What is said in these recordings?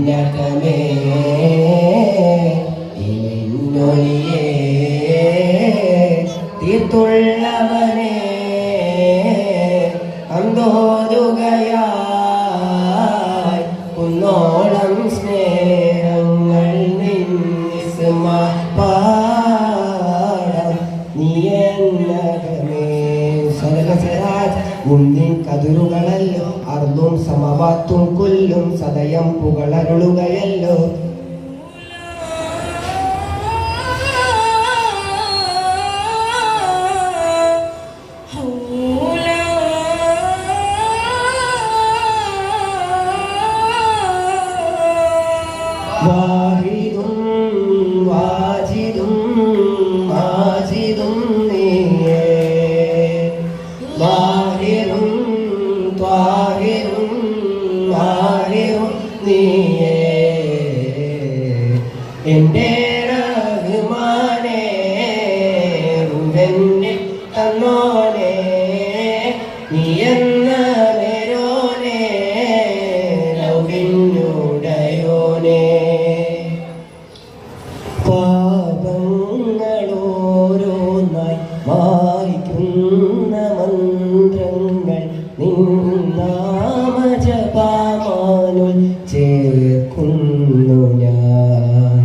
ഉന്നതമേ ഇന്നൊളിയേ തീർത്തുള്ളവനെ അന്തോരുകയായി കുന്നോളം സ്നേഹങ്ങൾ പാടം നീയന്നകമേ സരസരാജ് മുന്നിൻ കതിരുകളല്ലോ അർന്നും സമവാത്തും കൊല്ലും സദയം പുകളരുളുകയല്ലോ വാഹിദും വാജിദും മാജിദും നീയേ വാഹിറും ത്വാഹിറും മാഹിറും നീയേ എൻ്റെ റഹ്മാനേ ഉവെന്നിൽ തന്നോനേ നീ എന്ന നേരോനേ ലൗകിന്നുടയോനേ പാപങ്ങളോരോന്നായി മായ്ക്കുന്ന മന്ത്രങ്ങൾ നിന്നാമജപാമാനുൽ ചേർക്കുന്നു ഞാൻ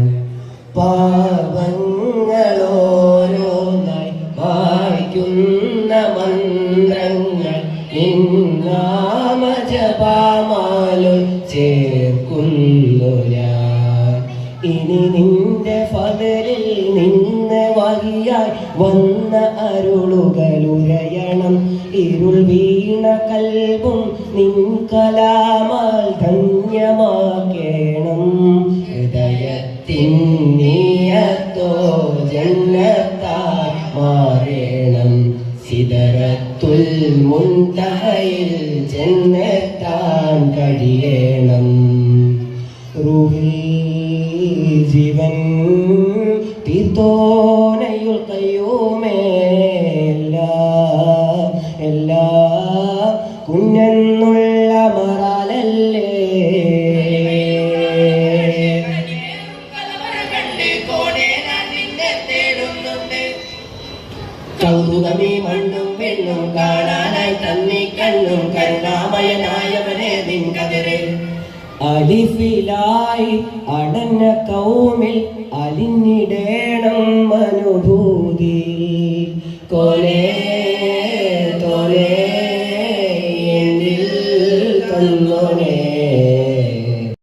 പാപങ്ങളോരോന്നായി മായ്ക്കുന്ന മന്ത്രങ്ങൾ നിന്നാമജപാമാനുൽ ചേർക്കുന്നു ഞാൻ ഇനി നിന്റെ ഫദലിൽ നിന്ന് വഹിയായി വന്ന അരുളുകളുരയണം ഇരുൾ വീണ കൽബും നിൻ കലാമാൽ ധന്യമാക്കേണം ഹൃദയത്തിൻ നിയത്തോ ജന്നത്തായി മാറേണം സിദറത്തുൽ മുൻതഹയിൽ ജന്നത്താൻ കഴിയണം റൂഹിൽ ജീവൻ തീർത്തോനയുൽ കയ്യൂമേ എല്ലാ കുഞ്ഞെന്നുള്ള മറാലല്ലേ കൗതുകമീ മണ്ണും പെണ്ണും കാണാനായി തന്നി കണ്ണും കരുണാമയനായവനെ നിൻ കതിരെ അലിഫിലായി അടഞ്ഞ കൗമിൽ അലിഞ്ഞിടേണം അനുഭൂതി കോലേ